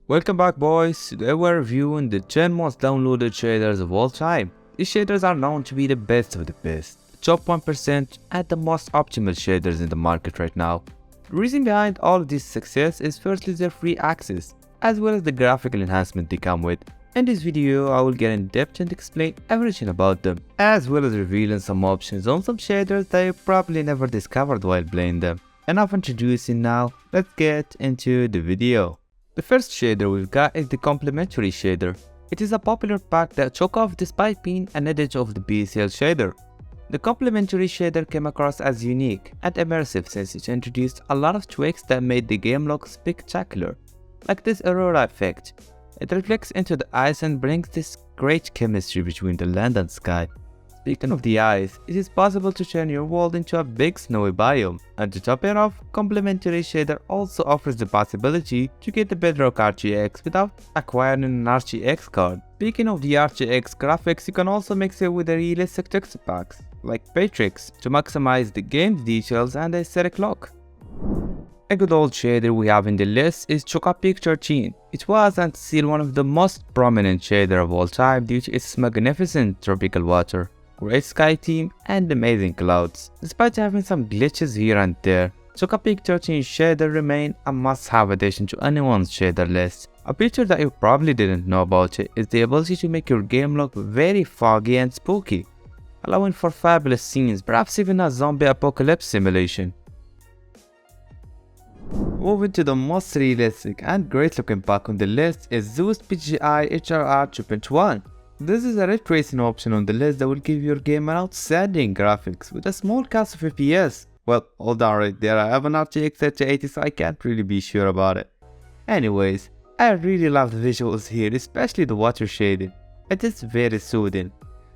Welcome back, boys. Today we're reviewing the 10 most downloaded shaders of all time. These shaders are known to be the best of the best, the top 1% and the most optimal shaders in the market right now. The reason behind all of this success is firstly their free access, as well as the graphical enhancement they come with. In this video, I will get in depth and explain everything about them, as well as revealing some options on some shaders that you probably never discovered while playing them. Enough introducing now, let's get into the video. The first shader we've got is the Complementary shader. It is a popular pack that took off despite being an edit of the BSL shader. The Complementary shader came across as unique and immersive since it introduced a lot of tweaks that made the game look spectacular, like this aurora effect. It reflects into the ice and brings this great chemistry between the land and sky. Speaking of the ice, it is possible to turn your world into a big snowy biome, and to top it off, Complementary Shader also offers the possibility to get the Bedrock RGX without acquiring an RGX card. Speaking of the RGX graphics, you can also mix it with the realistic texture packs, like Patrix, to maximize the game's details and aesthetic look. A good old shader we have in the list is KappaPT 13. It was and still one of the most prominent shader of all time due to its magnificent tropical water, great sky theme, and amazing clouds. Despite having some glitches here and there, KappaPT 13 shader remain a must-have addition to anyone's shader list. A feature that you probably didn't know about it is the ability to make your game look very foggy and spooky, allowing for fabulous scenes, perhaps even a zombie apocalypse simulation. Moving to the most realistic and great looking pack on the list is SEUS PTGI Hrr 2.1. This is a ray tracing option on the list that will give your game an outstanding graphics with a small cast of FPS. Well, hold on right there, I have an RTX 3080 so I can't really be sure about it. Anyways, I really love the visuals here, especially the water shading. It is very soothing.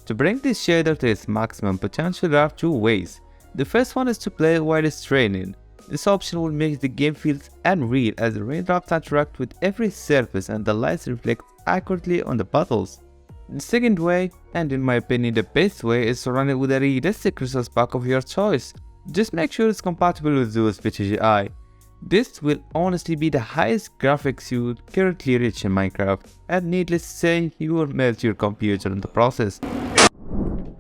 To bring this shader to its maximum potential, there are two ways. The first one is to play it while it's raining. This option will make the game feel unreal as the raindrops interact with every surface and the lights reflect accurately on the puddles. The second way, and in my opinion the best way, is to run it with a realistic resource pack of your choice. Just make sure it's compatible with SEUS PTGI. This will honestly be the highest graphics you would currently reach in Minecraft, and needless to say, you will melt your computer in the process.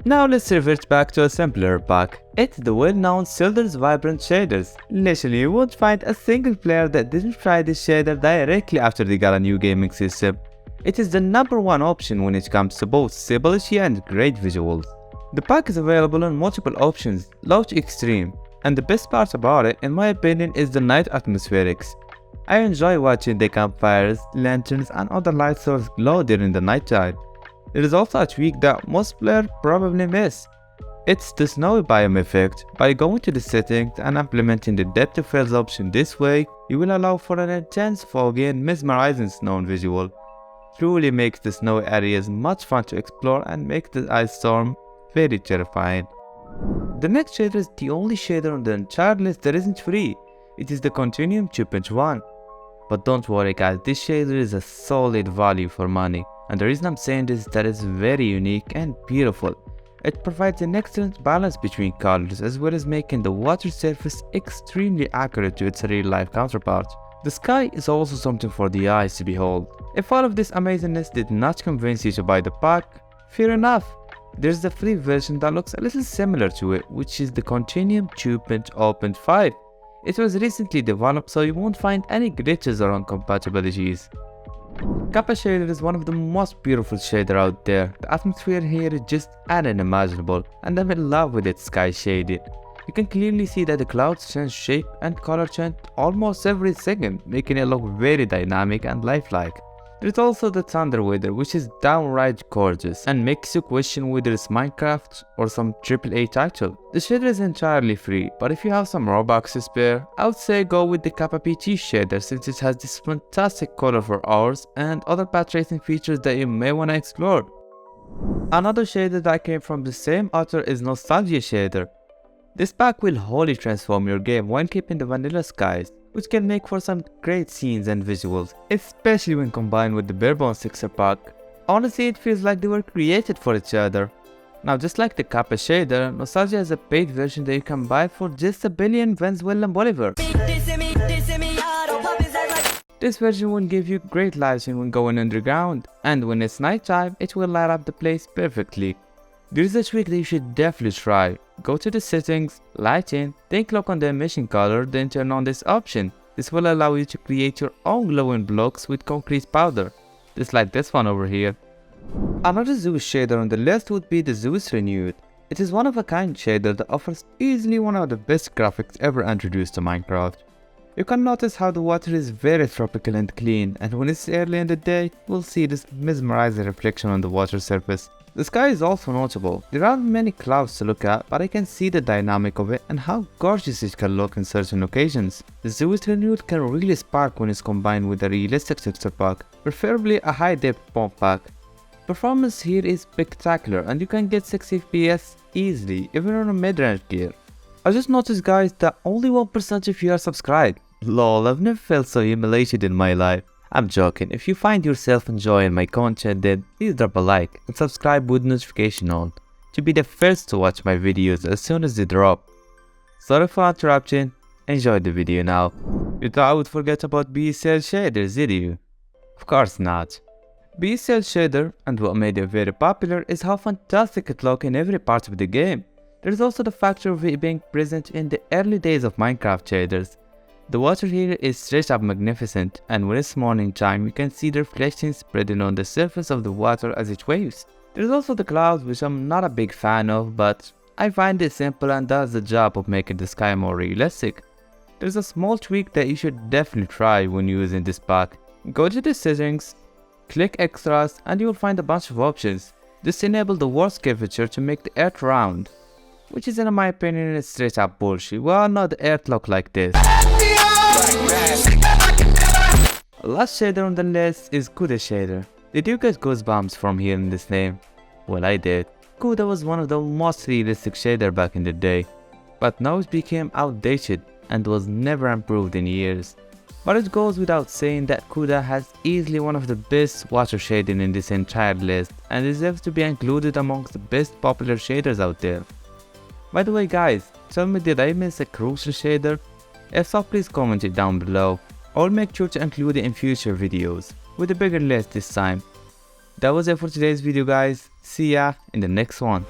Now let's revert back to a simpler pack. It's the well-known Sildurs Vibrant Shaders. Literally, you won't find a single player that didn't try this shader directly after they got a new gaming system. It is the #1 option when it comes to both stability and great visuals. The pack is available in multiple options, low to extreme, and the best part about it, in my opinion, is the night atmospherics. I enjoy watching the campfires, lanterns, and other light sources glow during the nighttime. There is also a tweak that most players probably miss. It's the snowy biome effect. By going to the settings and implementing the depth of field option this way, you will allow for an intense, foggy, and mesmerizing snow visual. Truly makes the snowy areas much fun to explore and makes the ice storm very terrifying. The next shader is the only shader on the entire list that isn't free. It is the Continuum 2.1. But don't worry guys, this shader is a solid value for money. And the reason I'm saying this is that it's very unique and beautiful. It provides an excellent balance between colors as well as making the water surface extremely accurate to its real life counterpart. The sky is also something for the eyes to behold. If all of this amazingness did not convince you to buy the pack, fair enough. There's the free version that looks a little similar to it, which is the Continuum 2.0.5. It was recently developed so you won't find any glitches or incompatibilities. Kappa Shader is one of the most beautiful shader out there. The atmosphere here is just unimaginable, and I'm in love with its sky shading. You can clearly see that the clouds change shape and color change almost every second, making it look very dynamic and lifelike. There's also the thunder weather, which is downright gorgeous and makes you question whether it's Minecraft or some AAA title. The shader is entirely free, but if you have some Robux to spare, I would say go with the KappaPT Shader since it has this fantastic color for hours and other path tracing features that you may want to explore. Another shader that came from the same author is NostalgiaVX. This pack will wholly transform your game while keeping the vanilla skies, which can make for some great scenes and visuals, especially when combined with the Barebone Sixer pack. Honestly, it feels like they were created for each other. Now, just like the Kappa Shader, Nostalgia has a paid version that you can buy for just $1 billion Venezuelan Bolivar. This version will give you great lighting when going underground, and when it's nighttime, it will light up the place perfectly. There is a trick that you should definitely try. Go to the settings, lighting, then click on the emission color, then turn on this option. This will allow you to create your own glowing blocks with concrete powder, just like this one over here. Another SEUS shader on the list would be the SEUS Renewed. It is one of a kind shader that offers easily one of the best graphics ever introduced to Minecraft. You can notice how the water is very tropical and clean, and when it's early in the day, we'll see this mesmerizing reflection on the water surface. The sky is also notable. There aren't many clouds to look at, but I can see the dynamic of it and how gorgeous it can look in certain occasions. The SEUS Renewed can really spark when it's combined with a realistic texture pack, preferably a high-depth pomp pack. Performance here is spectacular and you can get 60 FPS easily, even on a mid-range gear. I just noticed guys that only 1% of you are subscribed. Lol, I've never felt so humiliated in my life. I'm joking. If you find yourself enjoying my content, then please drop a like and subscribe with notification on to be the first to watch my videos as soon as they drop. Sorry for interrupting, enjoy the video now. You thought I would forget about BSL Shaders, did you? Of course not. BSL Shader, and what made it very popular, is how fantastic it looks in every part of the game. There is also the factor of it being present in the early days of Minecraft shaders. The water here is straight up magnificent, and when it's morning time you can see the reflection spreading on the surface of the water as it waves. There's also the clouds, which I'm not a big fan of, but I find it simple and does the job of making the sky more realistic. There's a small tweak that you should definitely try when using this pack. Go to the settings, click extras, and you will find a bunch of options. Just enable the worst curvature to make the earth round, which is in my opinion is straight up bullshit. Why not the earth look like this? Last shader on the list is Kuda shader. Did you get goosebumps from hearing this name? Well, I did. Kuda was one of the most realistic shader back in the day, but now it became outdated and was never improved in years. But it goes without saying that Kuda has easily one of the best water shading in this entire list and deserves to be included amongst the best popular shaders out there. By the way guys, tell me, did I miss a crucial shader? If so, please comment it down below. I'll make sure to include it in future videos, with a bigger list this time. That was it for today's video guys, see ya in the next one.